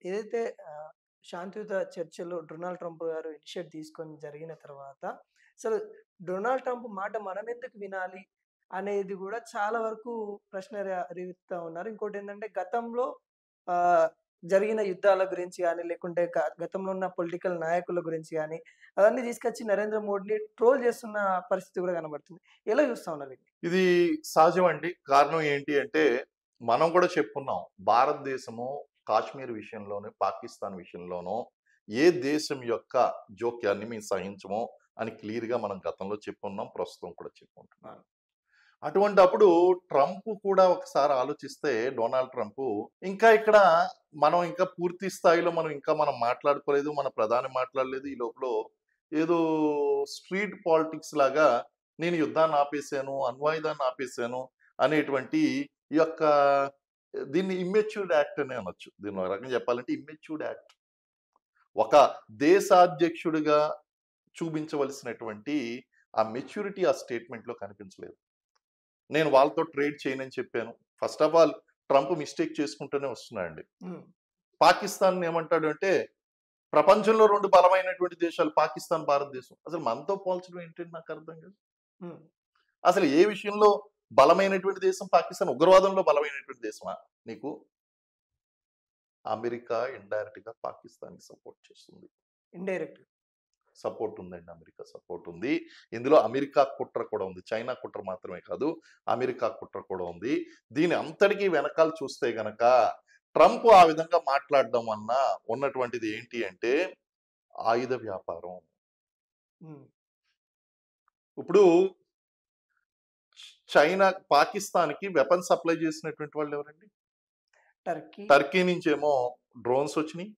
ఏదైతే శాంతియుత చర్చలు డొనాల్డ్ ట్రంప్ గారు ఇనిషియేట్ తీసుకొని జరిగిన తర్వాత, అసలు డొనాల్డ్ ట్రంప్ మాట మనమెందుకు వినాలి అనేది గూడా చాలా వరకు ప్రశ్న రేపుతా ఉన్నారు. ఇంకోటేంటంటే గతంలో ఆహ్, జరిగిన యుద్ధాల గురించి గాని, లేకుంటే గతంలో ఉన్న పొలిటికల్ నాయకుల గురించి గాని, అవన్నీ తీసుకొచ్చి నరేంద్ర మోడీని ట్రోల్ చేస్తున్న పరిస్థితి గూడా కనబడుతుంది. ఎలా చూస్తా ఉన్నారు ఇది? ఇది సహజం అండి. కారణం ఏంటి అంటే, మనం కూడా చెప్పుకున్నాం. భారతదేశము కాశ్మీర్ విషయంలోను, పాకిస్తాన్ విషయంలోనూ ఏ దేశం యొక్క జోక్యాన్ని మేము సహించము అని క్లియర్‌గా మనం గతంలో చెప్పున్నాం. ప్రస్తుతం కూడా చెప్పుకుంటున్నాం. అటువంటప్పుడు ట్రంప్ కూడా ఒకసారి ఆలోచిస్తే డొనాల్డ్ ట్రంపు ఇంకా ఇక్కడ మనం ఇంకా పూర్తి స్థాయిలో మనం మాట్లాడుకోలేదు. మన ప్రధాని మాట్లాడలేదు. ఈ లోపల ఏదో స్ట్రీట్ పాలిటిక్స్ లాగా నేను యుద్ధాన్ని ఆపేసాను, అణ్వాయుధాన్ని ఆపేసాను అనేటువంటి ఈ యొక్క దీన్ని ఇమ్మెచ్యూర్డ్ యాక్ట్ అని అనొచ్చు. దీన్ని ఒక రకంగా చెప్పాలంటే ఇమ్మెచ్యూర్డ్ యాక్ట్. ఒక దేశాధ్యక్షుడిగా చూపించవలసినటువంటి ఆ మెచ్యూరిటీ ఆ స్టేట్మెంట్‌లో కనిపించలేదు. నేను వాళ్ళతో ట్రేడ్ చేయనని చెప్పాను. First of all Trump mistake చేసుకుంటూనే వస్తున్నాడండి. హ్మ్. పాకిస్తాన్ ఏమంటాడు అంటే, ప్రపంచంలో 2 బలమైనటువంటి దేశాలు పాకిస్తాన్, భారతదేశం. అసలు మనతో పోల్చడం ఏంటండి నాకు అర్థం కాదు. హ్మ్. అసలు ఏ విషయంలో బలమైనటువంటి దేశం పాకిస్తాన్? ఉగ్రవాదంలో బలమైనటువంటి దేశమా నీకు? అమెరికా ఇండైరెక్ట్‌గా పాకిస్తాన్‌కి సపోర్ట్ చేస్తుంది. ఇండైరెక్ట్. సపోర్ట్ ఉందండి. అమెరికా సపోర్ట్ ఉంది. ఇందులో అమెరికా కుట్ర కూడా ఉంది. చైనా కుట్ర మాత్రమే కాదు, అమెరికా కుట్ర కూడా ఉంది. దీని అంతటికి వెనకాల చూస్తే గనక ట్రంప్ ఆ విధంగా మాట్లాడడం వలన ఉన్నటువంటిది ఏంటి అంటే ఆయుధ వ్యాపారం. హ్మ్. ఇప్పుడు చైనా పాకిస్తాన్‌కి వెపన్ సప్లై చేసినటువంటి వాళ్ళు ఎవరండి? టర్కీ. టర్కీ నుంచేమో డ్రోన్స్ వచ్చినియి.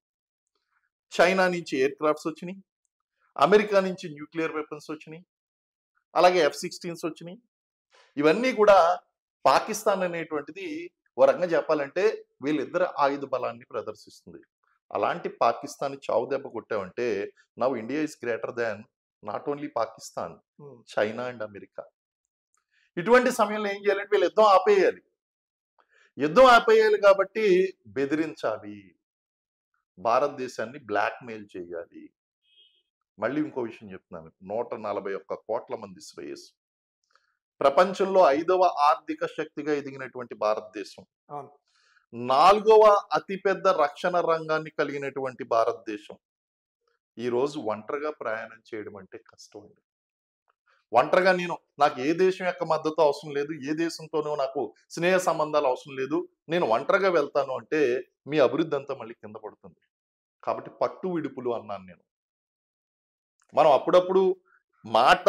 చైనా నుంచి ఎయిర్ క్రాఫ్ట్స్ వచ్చినియి. అమెరికా నుంచి న్యూక్లియర్ వెపన్స్ వచ్చినియి. అలాగే F-16s వచ్చినియి. ఇవన్నీ కూడా పాకిస్తాన్ అనేటువంటిది ఓ రకంగా చెప్పాలంటే వీళ్ళిద్దరి ఆయుధ బలాన్ని ప్రదర్శిస్తుంది. అలాంటి పాకిస్తాన్‌ని చావు దెబ్బ కొట్టావంటే now India is greater than not only Pakistan, hmm. China and America. ఇటువంటి సమయంలో ఏం చేయాలంటే వీళ్ళు యుద్ధం ఆపేయాలి. యుద్ధం ఆపేయాలి కాబట్టి బెదిరించాలి. భారతదేశాన్ని బ్లాక్‌మెయిల్ చేయాలి. మళ్ళీ ఇంకో విషయం చెప్తున్నాను. 141 మంది శ్రేయస్సు. ప్రపంచంలో 5వ ఆర్థిక శక్తిగా ఎదిగినటువంటి భారతదేశం. అవును. 4వ అతిపెద్ద రక్షణ రంగాన్ని కలిగినటువంటి భారతదేశం. ఈరోజు ఒంటరిగా ప్రయాణం చేయడం అంటే కష్టం అండి. ఒంటరిగా నాకు ఏ దేశం యొక్క మద్దతు అవసరం లేదు. ఏ దేశంతోనూ నాకు స్నేహ సంబంధాలు అవసరం లేదు. నేను ఒంటరిగా వెళ్తాను అంటే మీ అభివృద్ధి అంతా మళ్ళీ కింద పడుతుంది. కాబట్టి పట్టు విడుపులు అన్నాను నేను. మనం అప్పుడప్పుడు మాట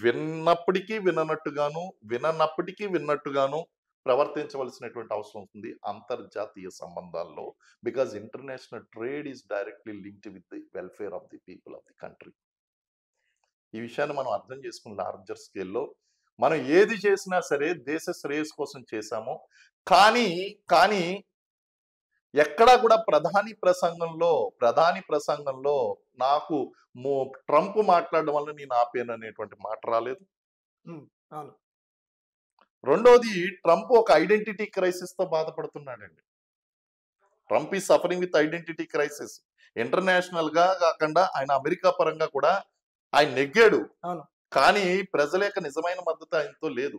విన్నప్పటికీ విననట్టుగాను, విననప్పటికీ విన్నట్టుగాను ప్రవర్తించవలసినటువంటి అవసరం ఉంటుంది అంతర్జాతీయ సంబంధాల్లో. Because international trade is directly linked with the welfare of the people of the country. ఈ విషయాన్ని మనం అర్థం చేసుకుని లార్జర్ స్కేల్‌లో మనం ఏది చేసినా సరే దేశ శ్రేయస్సు కోసం చేశాము. కానీ, కానీ ఎక్కడా కూడా ప్రధాని ప్రసంగంలో నాకు ట్రంప్ మాట్లాడడం వల్ల నేను ఆపాను అనేటువంటి మాట రాలేదు. హ్మ్. అవును. రెండోది ట్రంప్ ఒక ఐడెంటిటీ క్రైసిస్‌తో బాధపడుతున్నాడండి. Trump is suffering with identity crisis. ఇంటర్నేషనల్‌గా కాకుండా ఆయన అమెరికా పరంగా కూడా ఆయన నెగ్గాడు. అవును. కానీ ప్రజల యొక్క నిజమైన మద్దతు ఆయనతో లేదు.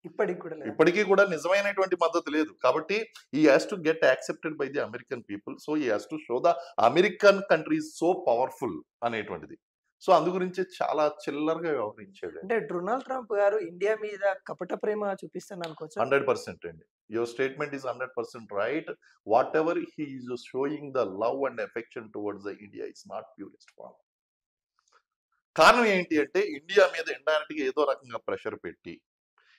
ఇప్పటికి కూడా లేదా? ఇప్పటికీ కూడా నిజమైనటువంటి మద్దతు లేదు. కాబట్టి he has to get accepted by the American people. So he has to show the American country is so powerful అనేటువంటిది. సో అందు గురించి చాలా చిల్లరగా వ్యవహరించాడండి. అంటే డొనాల్డ్ ట్రంప్ గారు ఇండియా మీద కపట ప్రేమ చూపిస్తాననుకోవచ్చా? 100% అండి. Your statement is 100% right. Whatever he is showing the love and affection towards the India is not purest form. కారణం ఏంటి అంటే ఇండియా మీద ఇండైరెక్ట్‌గా ఏదో రకంగా ప్రెషర్ పెట్టి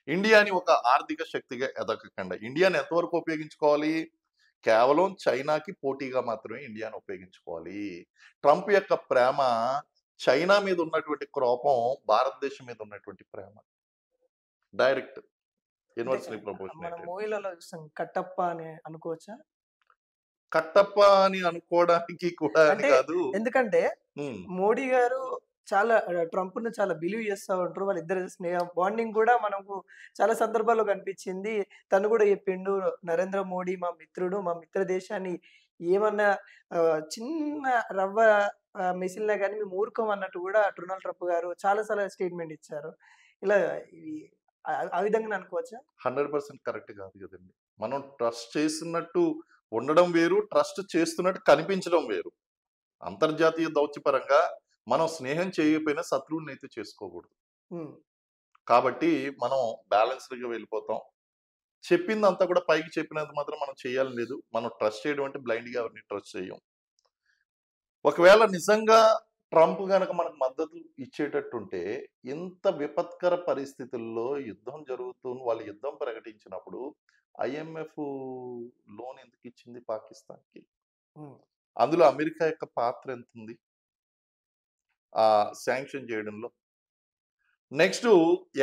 ఇండియాని ఒక ఆర్థిక శక్తిగా ఎదగకుండా ఇండియాని ఎంతవరకు ఉపయోగించుకోవాలి? కేవలం చైనాకి పోటీగా మాత్రమే ఇండియాని ఉపయోగించుకోవాలి. ట్రంప్ యొక్క ప్రేమ చైనా మీద ఉన్నటువంటి కోపం భారతదేశం మీద ఉన్నటువంటి ప్రేమ. డైరెక్ట్ అంటే ఇన్వర్స్‌లీ మన ప్రపోర్షనేటెడ్. మూవీలలో చూస్తాం కట్టప్ప అని అనుకోవచ్చా? కట్టప్ప అని అనుకోవడానికి కూడా అని అంటే కాదు. ఎందుకంటే హ్మ్. మోడీ గారు చాలా ట్రంప్‌ని చాలా బిలీవ్ చేస్తా ఉంటారు. వాళ్ళిద్దరి స్నేహ బాండింగ్ కూడా మనకు చాలా సందర్భాల్లో కనిపించింది. తను కూడా చెప్పిండు, "నరేంద్ర మోడీ మా మిత్రుడు. మా మిత్ర దేశాన్ని ఏమన్నా చిన్న రవ్వ మెసిలినా గాని మేము ఊరుకోం అన్నట్టు గూడా డొనాల్డ్ ట్రంప్ గారు చాలా సార్లు స్టేట్‌మెంట్ ఇచ్చారు. ఇలా ఇవి ఆ విధంగానే అనుకోవచ్చా? 100% కరెక్ట్ కాదు కదండీ. మనం ట్రస్ట్ చేస్తున్నట్టు ఉండడం వేరు, ట్రస్ట్ చేస్తున్నట్టు కనిపించడం వేరు. అంతర్జాతీయ దౌత్యపరంగా మనం స్నేహం చేయకపోయినా శత్రువులనైతే చేసుకోకూడదు. హ్మ్. కాబట్టి మనం బ్యాలెన్స్‌డ్‌గా వెళ్ళిపోతాం. చెప్పిందంతా కూడా పైకి చెప్పినంత మాత్రం మనం చేయాలని లేదు. మనం ట్రస్ట్ చేయడం అంటే బ్లైండ్‌గా ఎవరిని ట్రస్ట్ చేయం. ఒకవేళ నిజంగా ట్రంప్ గనక మనకు మద్దతు ఇచ్చేటట్టుంటే, ఇంత విపత్కర పరిస్థితుల్లో యుద్ధం వాళ్ళు యుద్ధం ప్రకటించినప్పుడు ఐఎంఎఫ్ లోన్ ఎందుకిచ్చింది పాకిస్తాన్‌కి? హ్మ్. అందులో అమెరికా యొక్క పాత్ర ఎంతుంది? శాంక్షన్ చేయడంలో? నెక్స్టు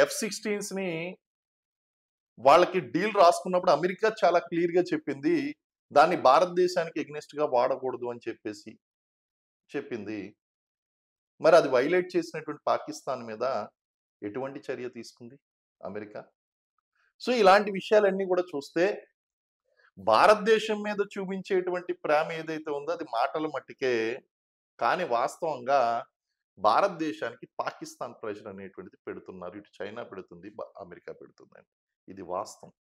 F-16స్‌ని వాళ్ళకి డీల్ రాసుకున్నప్పుడు అమెరికా చాలా క్లియర్‌గా చెప్పింది. దాన్ని భారతదేశానికి ఎగ్నెస్ట్‌గా వాడకూడదు అని చెప్పేసి చెప్పింది. మరి అది వైలేట్ చేసినటువంటి పాకిస్తాన్ మీద ఎటువంటి చర్య తీసుకుంది అమెరికా? సో, ఇలాంటి విషయాలన్నీ కూడా చూస్తే భారతదేశం మీద చూపించేటువంటి ప్రేమ ఏదైతే ఉందో అది మాటల మట్టికే. కానీ వాస్తవంగా భారతదేశానికి పాకిస్తాన్ ప్రెషర్ అనేటువంటిది పెడుతున్నారు. ఇటు చైనా పెడుతుంది, అమెరికా పెడుతుందండి. ఇది వాస్తవం.